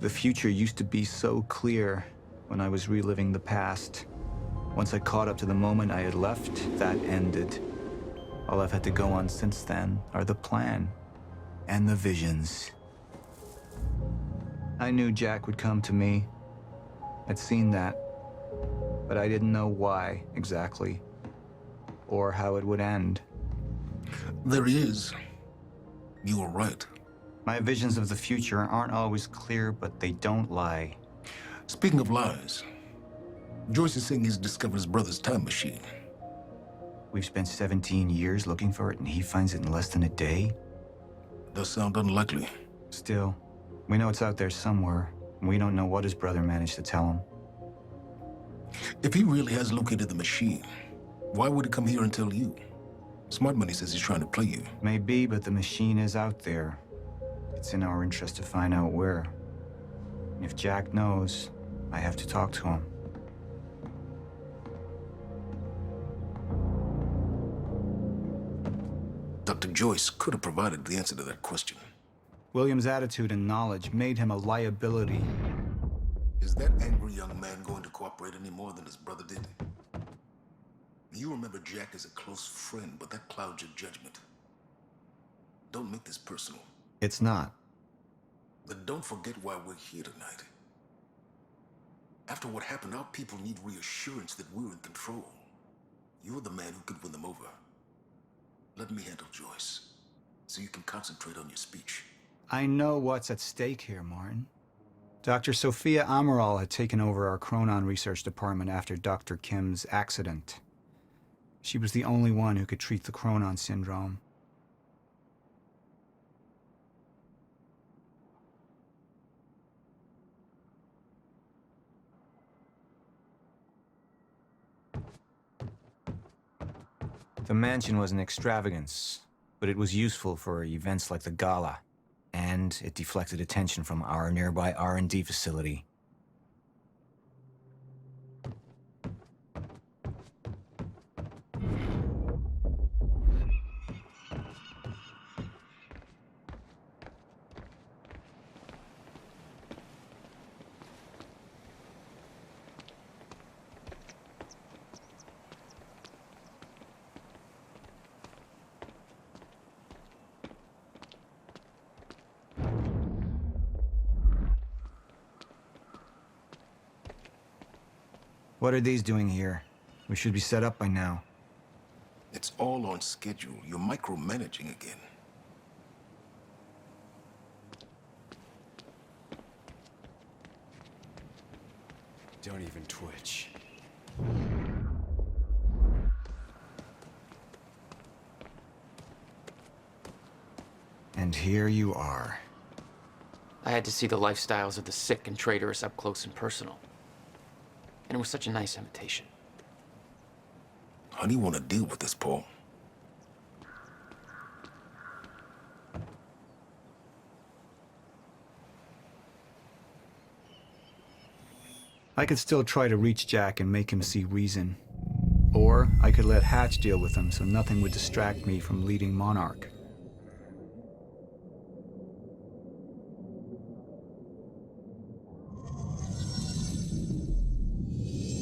The future used to be so clear when I was reliving the past. Once I caught up to the moment I had left, that ended. All I've had to go on since then are the plan and the visions. I knew Jack would come to me. I'd seen that, but I didn't know why exactly, or how it would end. There he is. You were right. My visions of the future aren't always clear, but they don't lie. Speaking of lies, Joyce is saying he's discovered his brother's time machine. We've spent 17 years looking for it, and he finds it in less than a day? Does sound unlikely. Still, we know it's out there somewhere, and we don't know what his brother managed to tell him. If he really has located the machine, why would he come here and tell you? Smart Money says he's trying to play you. Maybe, but the machine is out there. It's in our interest to find out where. And if Jack knows, I have to talk to him. Dr. Joyce could have provided the answer to that question. William's attitude and knowledge made him a liability. Is that angry young man going to cooperate any more than his brother did? You remember Jack as a close friend, but that clouds your judgment. Don't make this personal. It's not. But don't forget why we're here tonight. After what happened, our people need reassurance that we're in control. You're the man who could win them over. Let me handle Joyce, so you can concentrate on your speech. I know what's at stake here, Martin. Dr. Sophia Amaral had taken over our Chronon research department after Dr. Kim's accident. She was the only one who could treat the Chronon syndrome. The mansion was an extravagance, but it was useful for events like the gala, and it deflected attention from our nearby R&D facility. What are these doing here? We should be set up by now. It's all on schedule. You're micromanaging again. Don't even twitch. And here you are. I had to see the lifestyles of the sick and traitorous up close and personal. And it was such a nice invitation. How do you want to deal with this, Paul? I could still try to reach Jack and make him see reason. Or I could let Hatch deal with him so nothing would distract me from leading Monarch.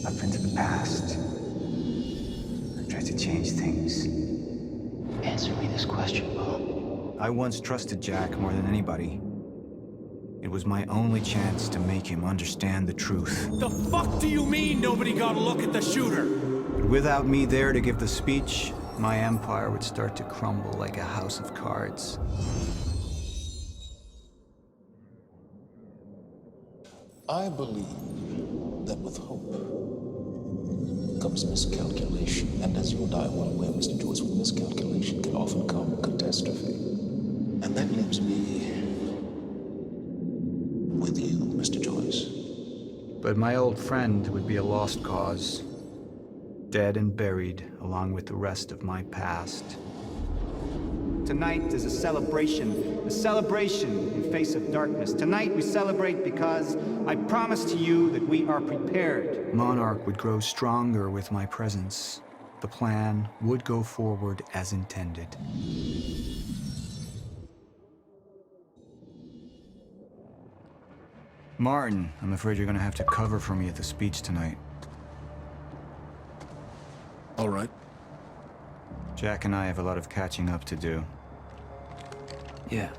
Up into the past. I tried to change things. Answer me this question, Paul. I once trusted Jack more than anybody. It was my only chance to make him understand the truth. The fuck do you mean nobody got a look at the shooter? But without me there to give the speech, my empire would start to crumble like a house of cards. I believe that with hope comes miscalculation, and as you and I are well aware, Mr. Joyce, with miscalculation can often come catastrophe. And that leaves me with you, Mr. Joyce. But my old friend would be a lost cause, dead and buried along with the rest of my past. Tonight is a celebration in face of darkness. Tonight we celebrate because I promise to you that we are prepared. Monarch would grow stronger with my presence. The plan would go forward as intended. Martin, I'm afraid you're gonna have to cover for me at the speech tonight. All right. Jack and I have a lot of catching up to do. Yeah.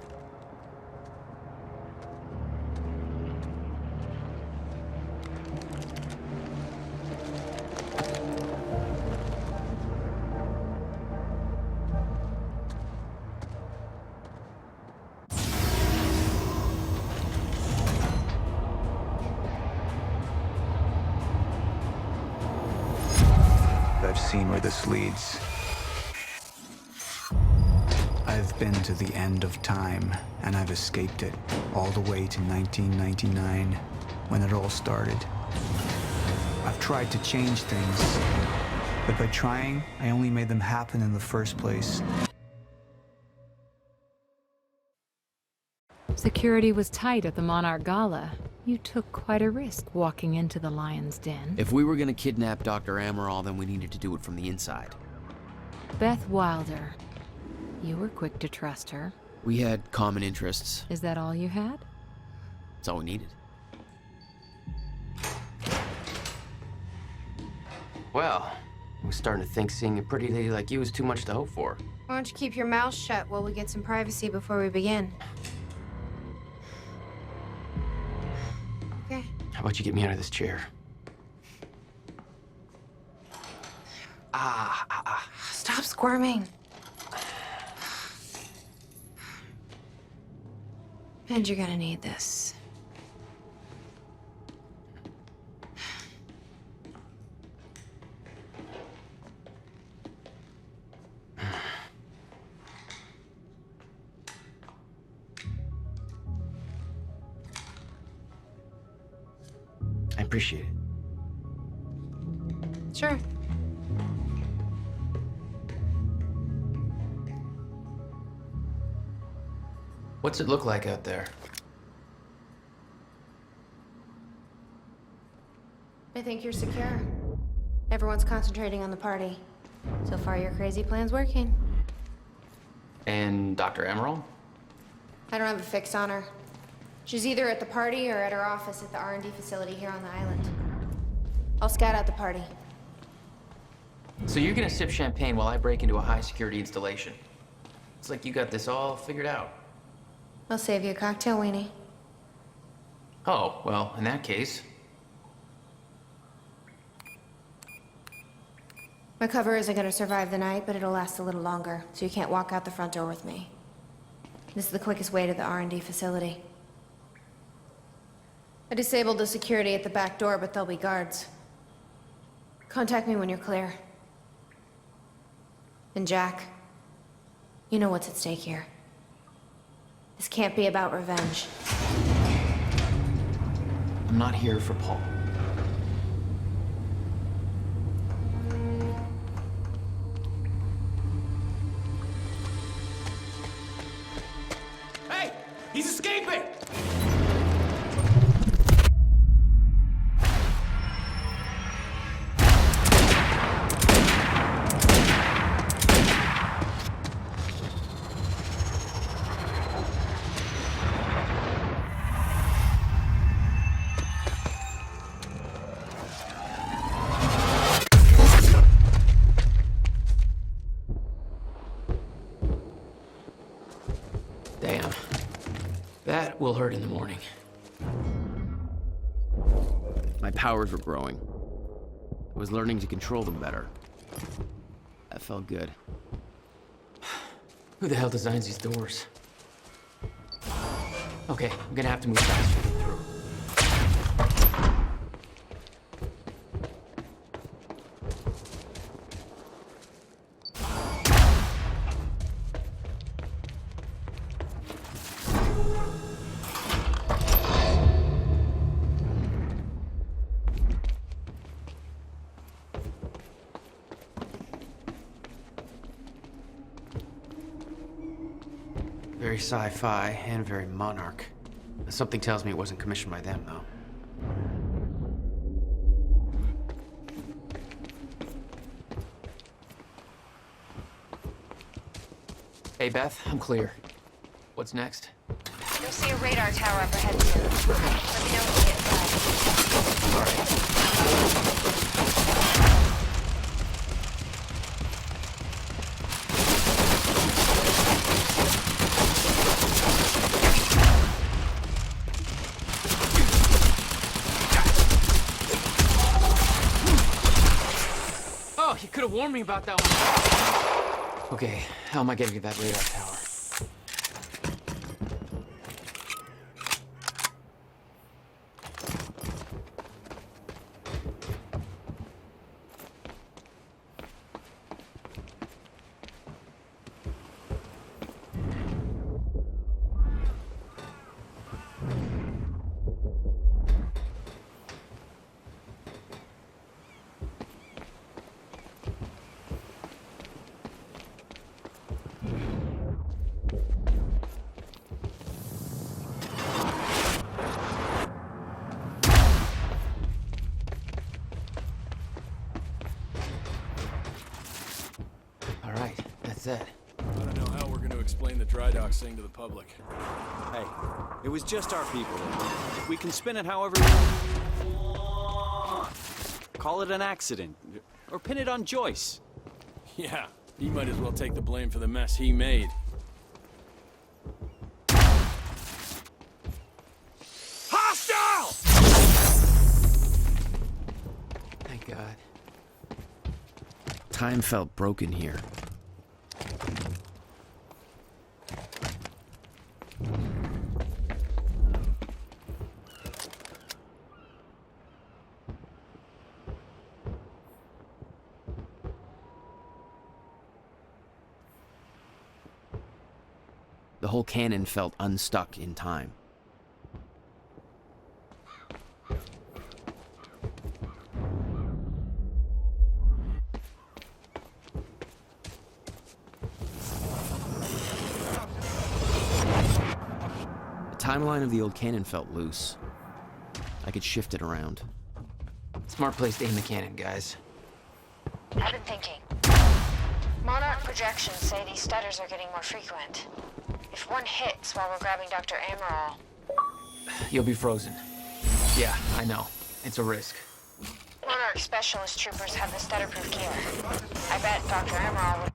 I've seen where this leads. I've been to the end of time, and I've escaped it, all the way to 1999, when it all started. I've tried to change things, but by trying, I only made them happen in the first place. Security was tight at the Monarch Gala. You took quite a risk walking into the Lion's Den. If we were gonna kidnap Dr. Amaral, then we needed to do it from the inside. Beth Wilder. You were quick to trust her. We had common interests. Is that all you had? That's all we needed. Well, I was starting to think seeing a pretty lady like you was too much to hope for. Why don't you keep your mouth shut while we get some privacy before we begin? Okay. How about you get me out of this chair? Stop squirming. And you're gonna need this. I appreciate it. Sure. What's it look like out there? I think you're secure. Everyone's concentrating on the party. So far, your crazy plan's working. And Dr. Amaral? I don't have a fix on her. She's either at the party or at her office at the R&D facility here on the island. I'll scout out the party. So you're gonna sip champagne while I break into a high-security installation. It's like you got this all figured out. I'll save you a cocktail, Weenie. Oh, well, in that case... My cover isn't gonna survive the night, but it'll last a little longer, so you can't walk out the front door with me. This is the quickest way to the R&D facility. I disabled the security at the back door, but there'll be guards. Contact me when you're clear. And Jack, you know what's at stake here. This can't be about revenge. I'm not here for Paul. Hey! He's escaping! Damn. That will hurt in the morning. My powers were growing. I was learning to control them better. That felt good. Who the hell designs these doors? Okay, I'm gonna have to move faster to get through. Very sci-fi and very monarch. Something tells me it wasn't commissioned by them, though. Hey, Beth, I'm clear. What's next? You'll see a radar tower up ahead soon. Let me know when you get inside. Oh, you could have warned me about that one. Okay, how am I getting to that radar tower? It. I don't know how we're going to explain the dry docks thing to the public. Hey, it was just our people. We can spin it however call it an accident, or pin it on Joyce. Yeah, he might as well take the blame for the mess he made. Hostile! Thank God. Time felt broken here. The whole cannon felt unstuck in time. The timeline of the old cannon felt loose. I could shift it around. Smart place to aim the cannon, guys. I've been thinking. Monarch projections say these stutters are getting more frequent. If one hits while we're grabbing Dr. Amaral... You'll be frozen. Yeah, I know. It's a risk. Monarch specialist troopers have the stutter-proof gear. I bet Dr. Amaral would...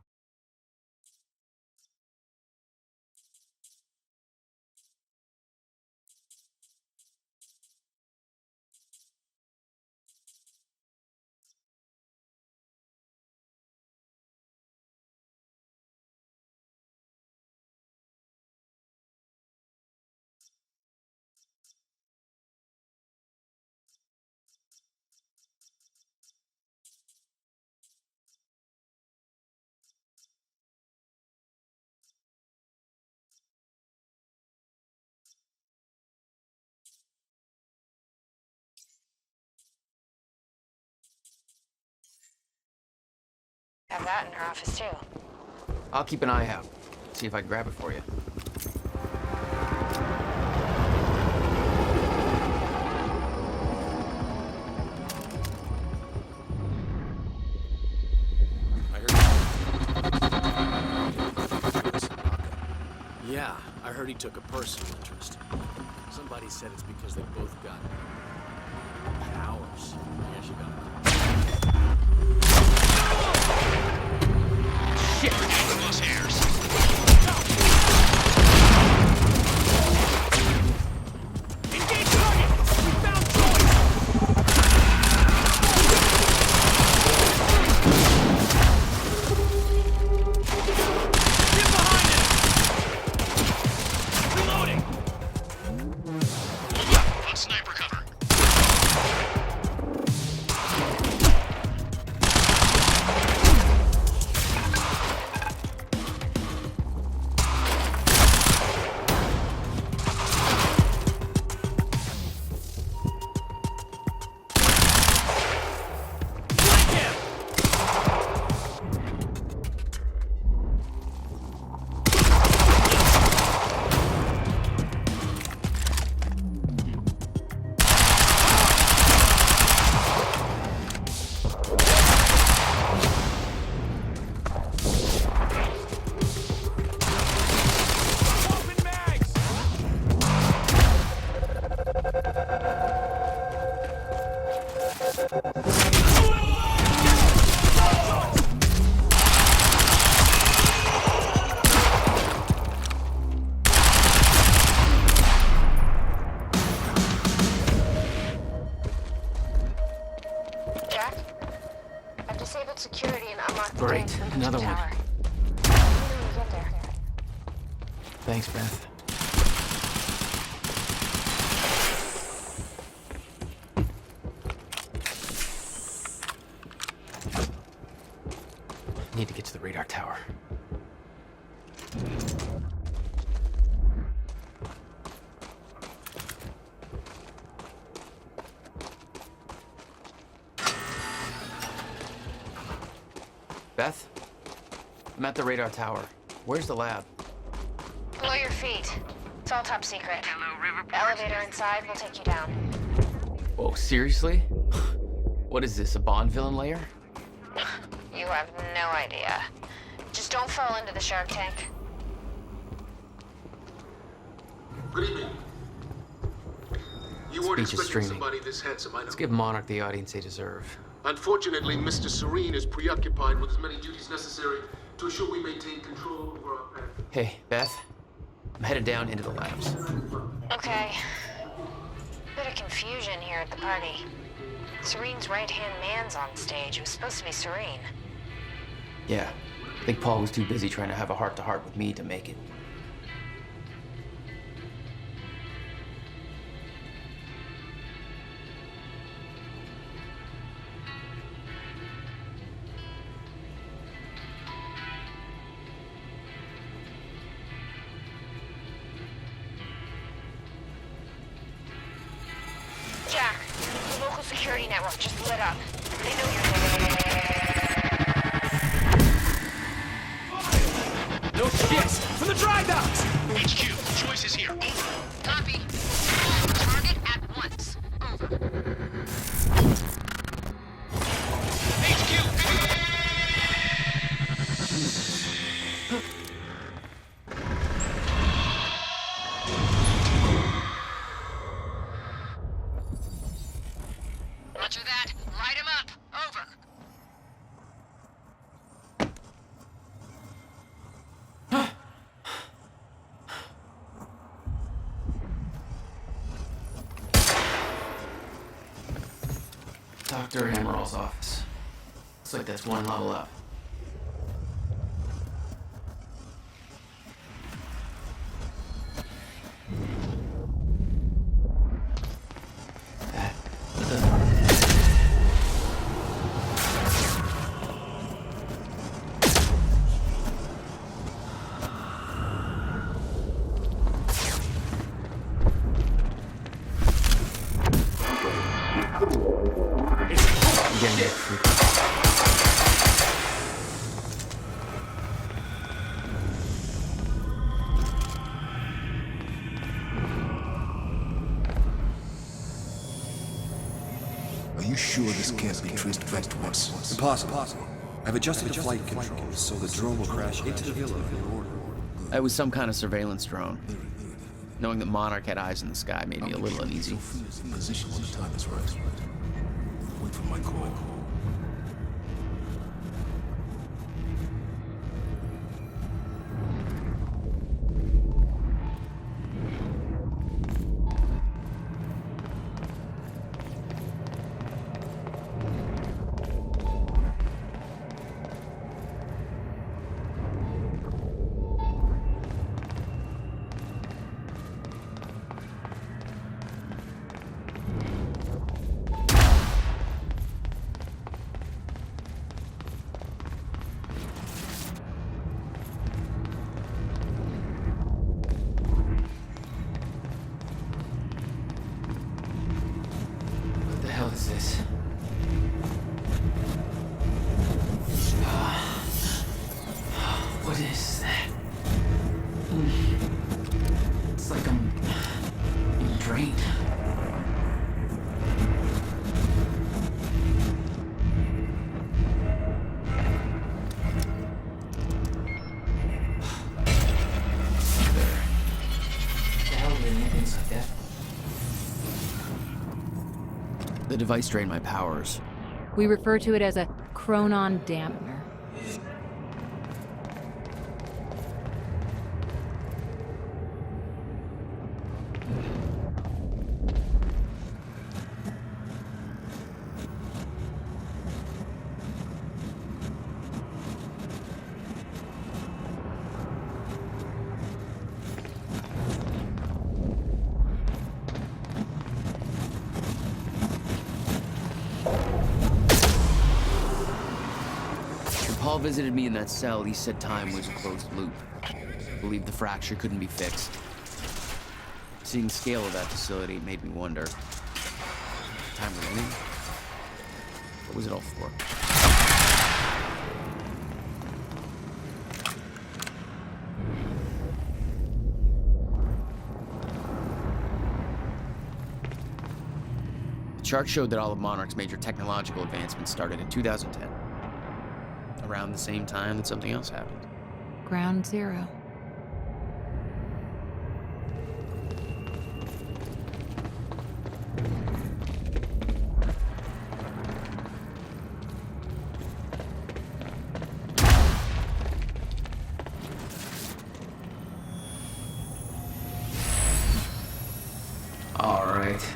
have that in her office, too. I'll keep an eye out. See if I can grab it for you. Yeah, I heard he took a personal interest. Somebody said it's because they both got powers. Yeah, she got it. Shit! Those hairs. Engage target! We found Joyce! Get behind it! Reloading! On sniper cover. security and unlock the Great, doors to the another tower. one. Let me know when you get there. Thanks, Beth. Need to get to the radar tower. Beth? I'm at the radar tower. Where's the lab? Below your feet. It's all top secret. The elevator inside will take you down. Whoa, seriously? What is this, a Bond villain lair? You have no idea. Just don't fall into the shark tank. Good evening. You weren't Speech is expecting streaming. somebody this handsome, I know. Let's give Monarch the audience they deserve. Unfortunately, Mr. Serene is preoccupied with as many duties necessary to ensure we maintain control over our path. Hey, Beth. I'm headed down into the labs. Okay. Bit of confusion here at the party. Serene's right-hand man's on stage. It was supposed to be Serene. Yeah, I think Paul was too busy trying to have a heart-to-heart with me to make it. Jack, the local security network just lit up. They know you're there. No shit! From the dry docks! HQ, Joyce is here. Over. Copy. Target at once. Over. HQ! Roger that. Light him up. Over. Dr. Emerald's office. Looks like that's one level up. Are you sure this can't be traced back to us? Impossible. I've adjusted the flight controls so the drone will crash into the villa in order. It was some kind of surveillance drone. Knowing that Monarch had eyes in the sky made me a little uneasy. In position when the time is right. Wait for my call. What the hell is this? What is that? It's like I'm being drained. The hell do they need things like that? The device drained my powers. We refer to it as a chronon dampener. Hall visited me in that cell. He said time was a closed loop. Believed the fracture couldn't be fixed. Seeing the scale of that facility made me wonder. Time remaining? What was it all for? The chart showed that all of Monarch's major technological advancements started in 2010. Around the same time that something else happened. Ground zero. All right.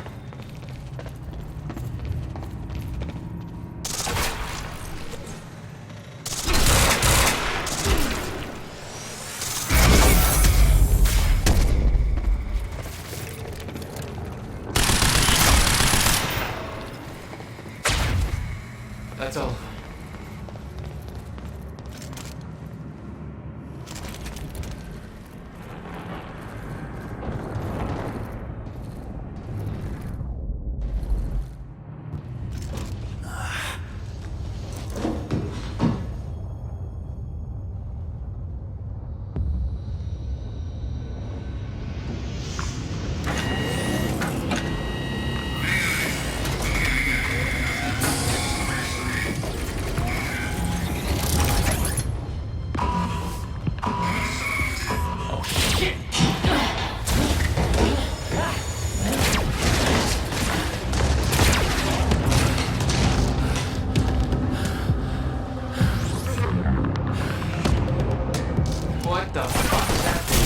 That's all. What the fuck is that thing?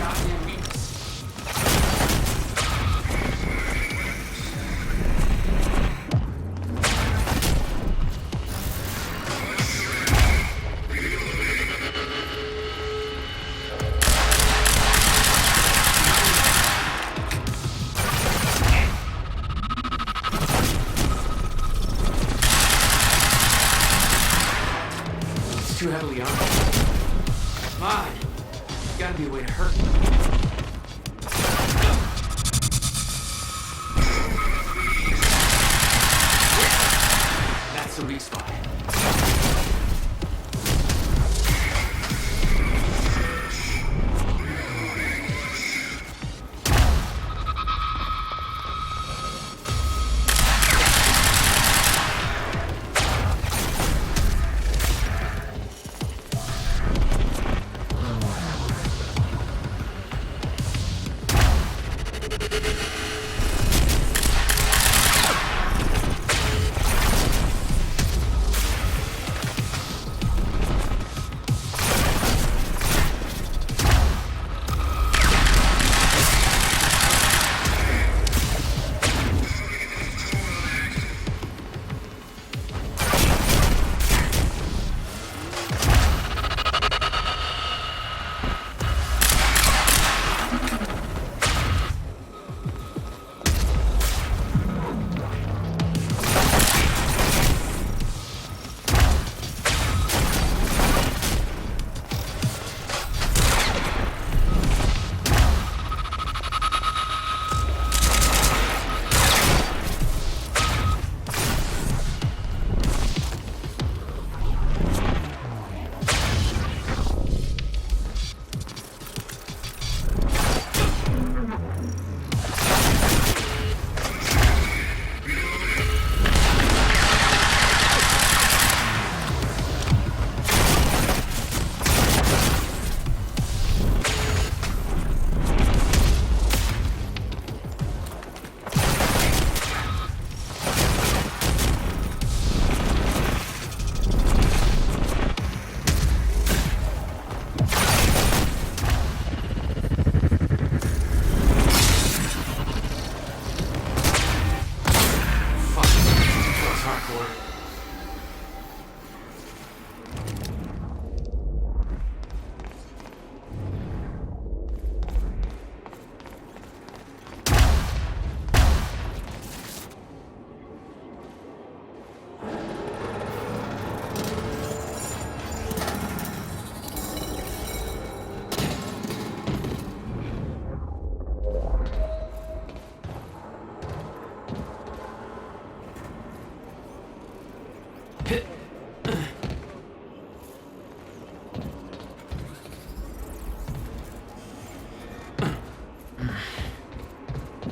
Goddamn weakness. It's too heavily armed. Come on. There's gotta be a way to hurt me. That's the weak spot.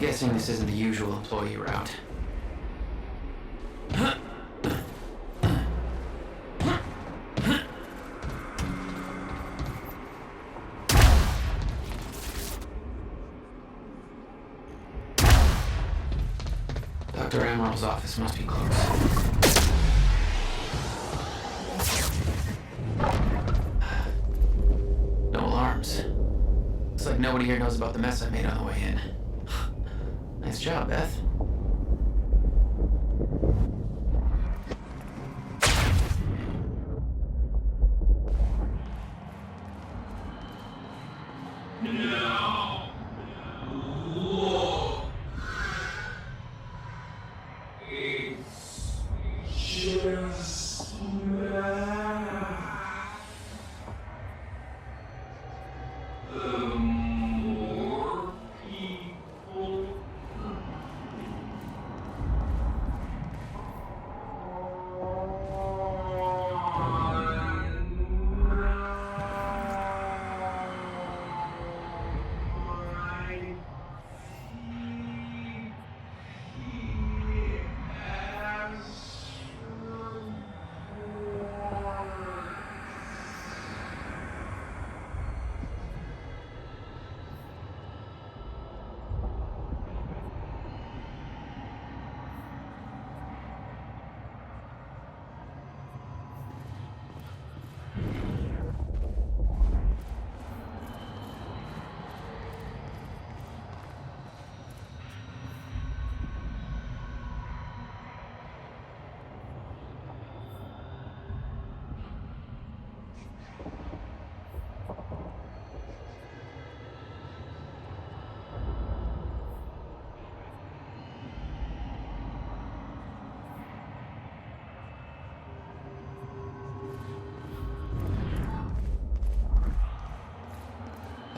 guessing this isn't the usual employee route. Dr. Emerald's office must be close. No alarms. Looks like nobody here knows about the mess I made on the way in. Nice job, Beth.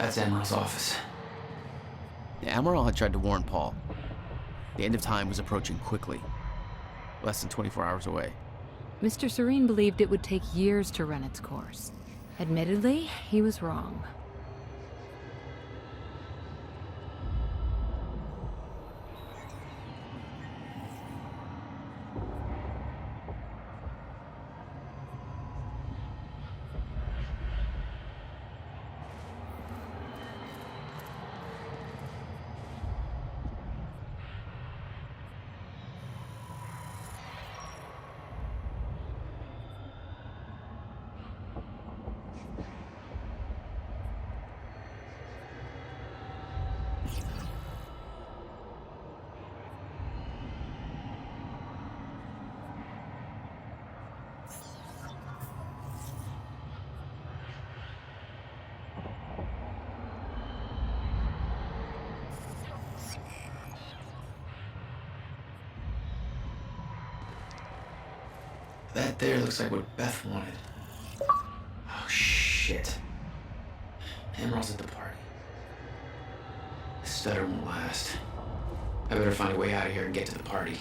That's Emerald's office. The Admiral had tried to warn Paul. The end of time was approaching quickly. Less than 24 hours away. Mr. Serene believed it would take years to run its course. Admittedly, he was wrong. That there looks like what Beth wanted. Oh, shit. Emerald's at the party. The stutter won't last. I better find a way out of here and get to the party.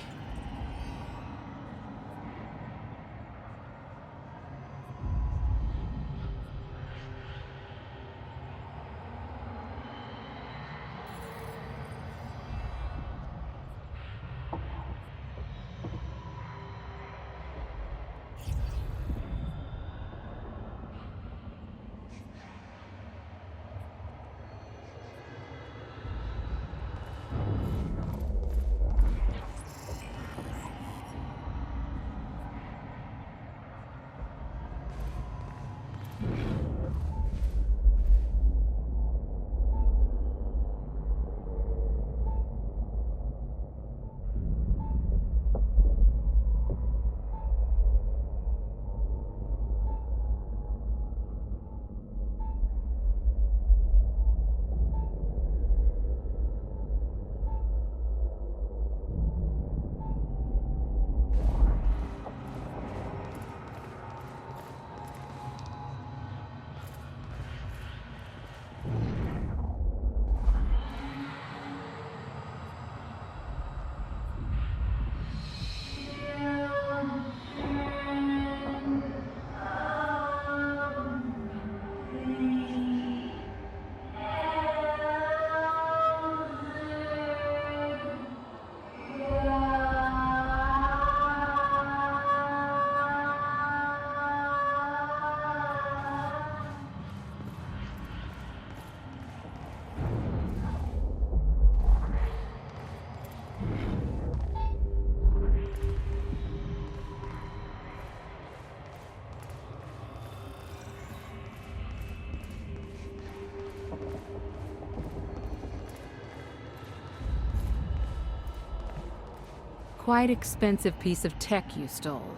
quite expensive piece of tech you stole.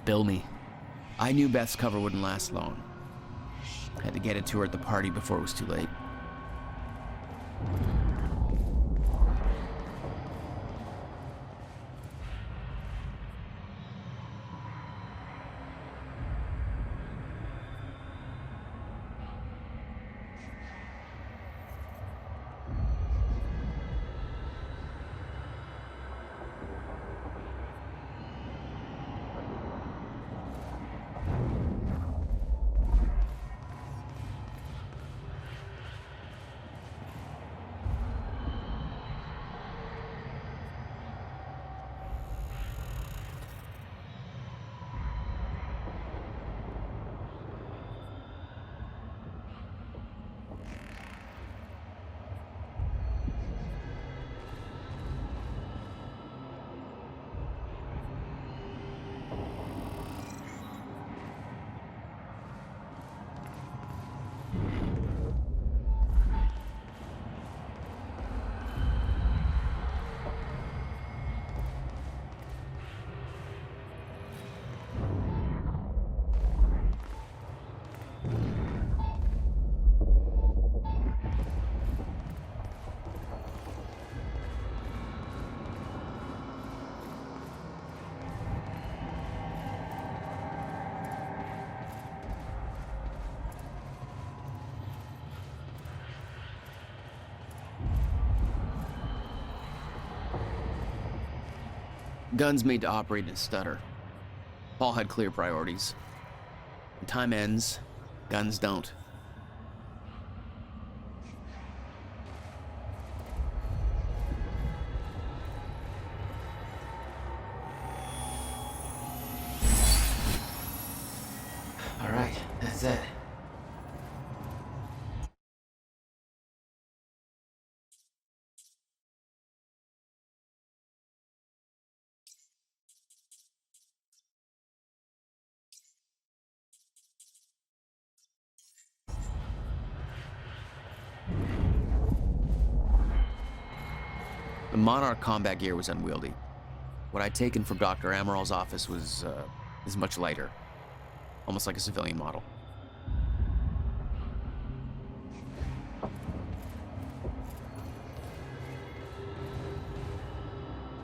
Bill me. I knew Beth's cover wouldn't last long. Had to get it to her at the party before it was too late. Guns made to operate in a stutter. Paul had clear priorities. When time ends, guns don't. All right, that's it. The MONARCH combat gear was unwieldy. What I'd taken from Dr. Amaral's office was much lighter, almost like a civilian model.